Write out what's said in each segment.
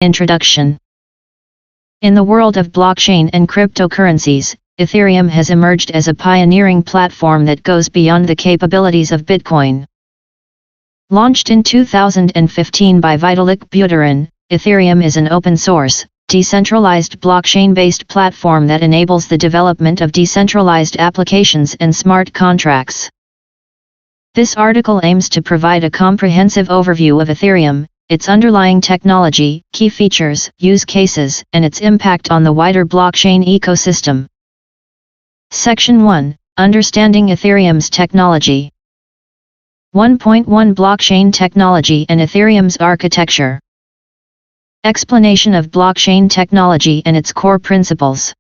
Introduction. In the world of blockchain and cryptocurrencies, Ethereum has emerged as a pioneering platform that goes beyond the capabilities of Bitcoin. Launched in 2015 by Vitalik Buterin, Ethereum is an open-source, decentralized blockchain-based platform that enables the development of decentralized applications and smart contracts. This article aims to provide a comprehensive overview of Ethereum, its underlying technology, key features, use cases, and its impact on the wider blockchain ecosystem. Section 1. Understanding Ethereum's technology. 1.1 Blockchain technology and Ethereum's architecture. Explanation of blockchain technology and its core principles.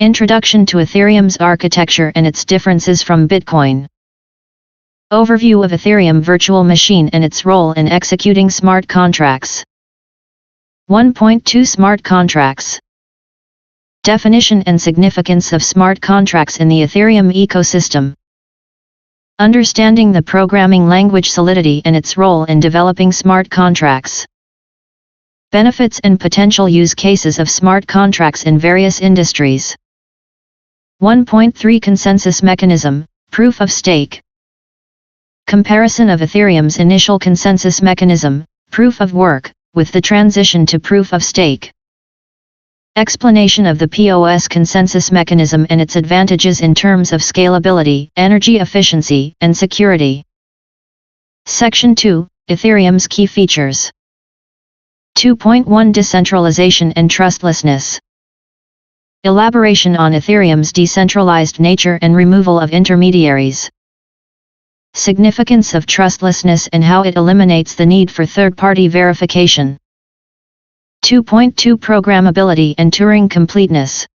Introduction to Ethereum's architecture and its differences from Bitcoin. Overview of Ethereum virtual machine and its role in executing smart contracts. 1.2 Smart contracts. Definition and significance of smart contracts in the Ethereum ecosystem. Understanding the programming language Solidity and its role in developing smart contracts. Benefits and potential use cases of smart contracts in various industries. 1.3 Consensus mechanism, proof of stake. Comparison of Ethereum's initial consensus mechanism, proof of work, with the transition to proof of stake. Explanation of the POS consensus mechanism and its advantages in terms of scalability, energy efficiency, and security. Section 2. Ethereum's key features. 2.1 Decentralization and trustlessness. Elaboration on Ethereum's decentralized nature and removal of intermediaries. Significance of trustlessness and how it eliminates the need for third-party verification. 2.2 Programmability and Turing completeness.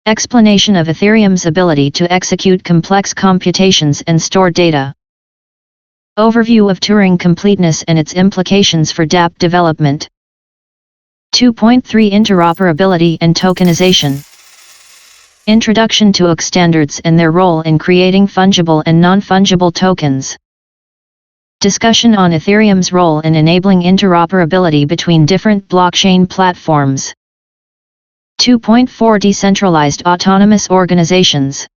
Explanation of Ethereum's ability to execute complex computations and store data. Overview of Turing completeness and its implications for dApp development. 2.3 Interoperability and tokenization. Introduction to OC standards and their role in creating fungible and non-fungible tokens. Discussion on Ethereum's role in enabling interoperability between different blockchain platforms. 2.4 Decentralized autonomous organizations.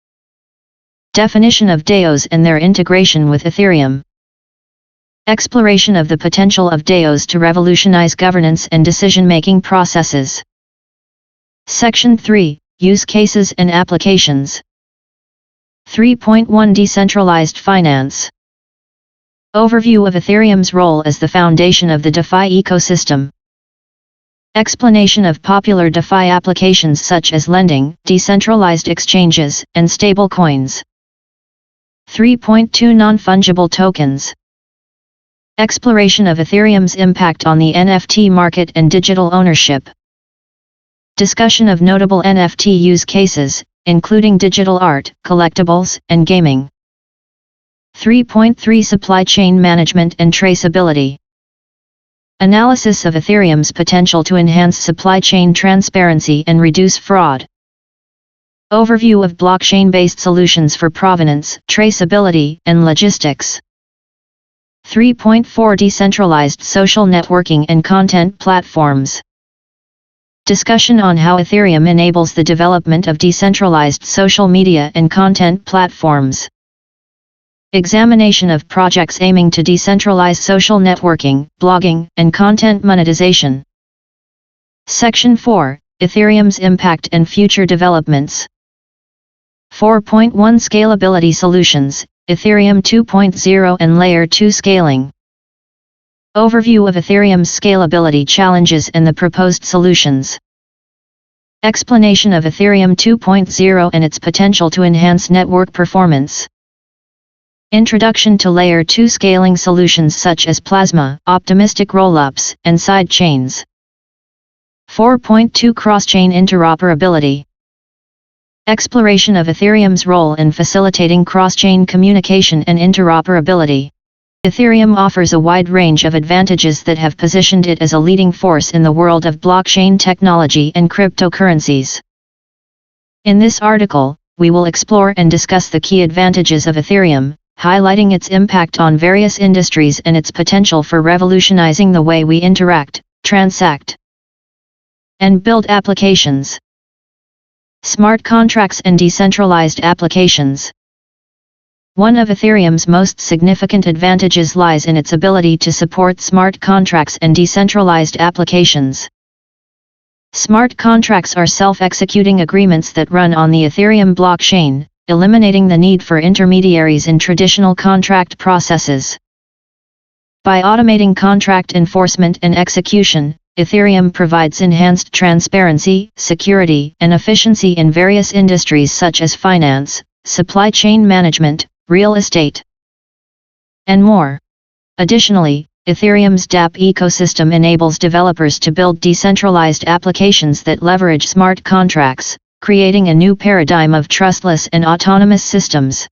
Definition of DAOs and their integration with Ethereum. Exploration of the potential of DAOs to revolutionize governance and decision-making processes. Section 3. Use cases and applications. 3.1 Decentralized finance. Overview of Ethereum's role as the foundation of the DeFi ecosystem. Explanation of popular DeFi applications such as lending, decentralized exchanges, and stablecoins. 3.2 Non-fungible tokens. Exploration of Ethereum's impact on the NFT market and digital ownership. Discussion of notable NFT use cases, including digital art, collectibles, and gaming. 3.3 Supply chain management and traceability. Analysis of Ethereum's potential to enhance supply chain transparency and reduce fraud. Overview of blockchain-based solutions for provenance, traceability, and logistics. 3.4 Decentralized social networking and content platforms. Discussion on how Ethereum enables the development of decentralized social media and content platforms. Examination of projects aiming to decentralize social networking, blogging, and content monetization. Section 4. Ethereum's impact and future developments. 4.1 Scalability solutions, Ethereum 2.0 and Layer 2 scaling. Overview of Ethereum's scalability challenges and the proposed solutions. Explanation of Ethereum 2.0 and its potential to enhance network performance. Introduction to Layer 2 scaling solutions such as Plasma, optimistic rollups, and side chains. 4.2 Cross-chain interoperability. Exploration of Ethereum's role in facilitating cross-chain communication and interoperability. Ethereum offers a wide range of advantages that have positioned it as a leading force in the world of blockchain technology and cryptocurrencies. In this article, we will explore and discuss the key advantages of Ethereum, highlighting its impact on various industries and its potential for revolutionizing the way we interact, transact, and build applications. Smart contracts and decentralized applications. One of Ethereum's most significant advantages lies in its ability to support smart contracts and decentralized applications. Smart contracts are self-executing agreements that run on the Ethereum blockchain, eliminating the need for intermediaries in traditional contract processes. By automating contract enforcement and execution, Ethereum provides enhanced transparency, security, and efficiency in various industries such as finance, supply chain management, real estate, and more. Additionally, Ethereum's dApp ecosystem enables developers to build decentralized applications that leverage smart contracts, creating a new paradigm of trustless and autonomous systems.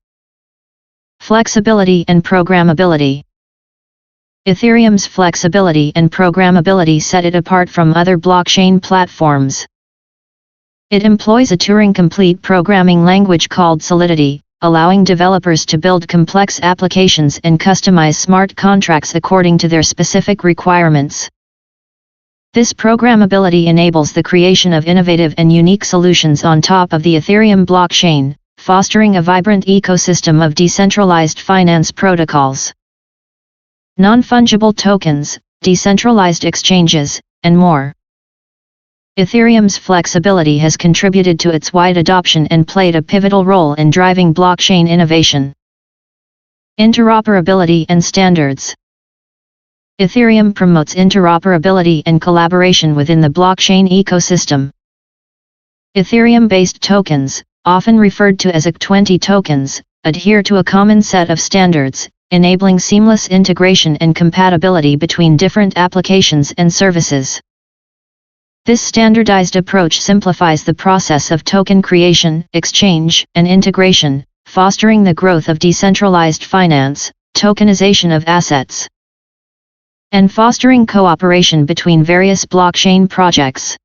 Flexibility and programmability. Ethereum's flexibility and programmability set it apart from other blockchain platforms. It employs a Turing-complete programming language called Solidity, allowing developers to build complex applications and customize smart contracts according to their specific requirements. This programmability enables the creation of innovative and unique solutions on top of the Ethereum blockchain, fostering a vibrant ecosystem of decentralized finance protocols, non-fungible tokens, decentralized exchanges, and more. Ethereum's flexibility has contributed to its wide adoption and played a pivotal role in driving blockchain innovation. Interoperability and standards. Ethereum promotes interoperability and collaboration within the blockchain ecosystem. Ethereum-based tokens, often referred to as ERC-20 tokens, adhere to a common set of standards, enabling seamless integration and compatibility between different applications and services. This standardized approach simplifies the process of token creation, exchange, and integration, fostering the growth of decentralized finance, tokenization of assets, and fostering cooperation between various blockchain projects.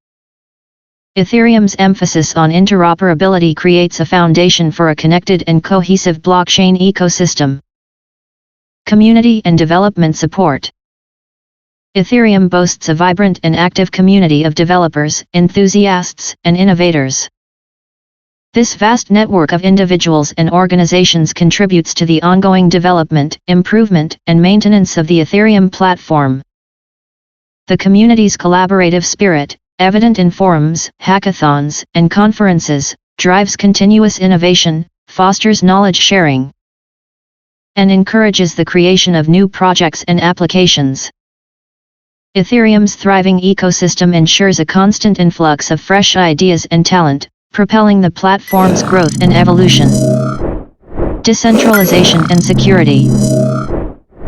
Ethereum's emphasis on interoperability creates a foundation for a connected and cohesive blockchain ecosystem. Community and development support. Ethereum boasts a vibrant and active community of developers, enthusiasts, and innovators. This vast network of individuals and organizations contributes to the ongoing development, improvement, and maintenance of the Ethereum platform. The community's collaborative spirit, evident in forums, hackathons, and conferences, drives continuous innovation, fosters knowledge sharing, and encourages the creation of new projects and applications. Ethereum's thriving ecosystem ensures a constant influx of fresh ideas and talent, propelling the platform's growth and evolution. Decentralization and security.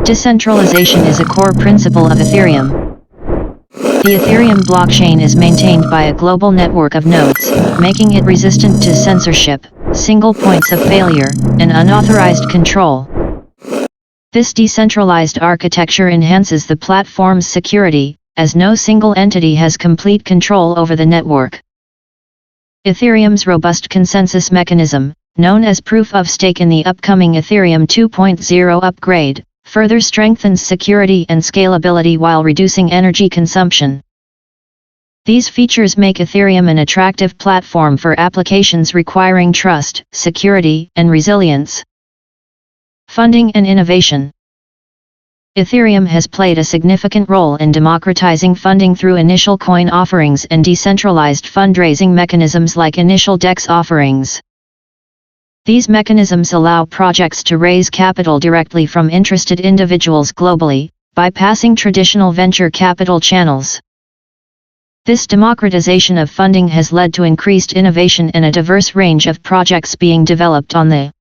Decentralization is a core principle of Ethereum. The Ethereum blockchain is maintained by a global network of nodes, making it resistant to censorship, single points of failure, and unauthorized control. This decentralized architecture enhances the platform's security, as no single entity has complete control over the network. Ethereum's robust consensus mechanism, known as proof of stake in the upcoming Ethereum 2.0 upgrade, further strengthens security and scalability while reducing energy consumption. These features make Ethereum an attractive platform for applications requiring trust, security, and resilience. Funding and innovation. Ethereum has played a significant role in democratizing funding through initial coin offerings and decentralized fundraising mechanisms like initial DEX offerings. These mechanisms allow projects to raise capital directly from interested individuals globally, bypassing traditional venture capital channels. This democratization of funding has led to increased innovation and a diverse range of projects being developed on the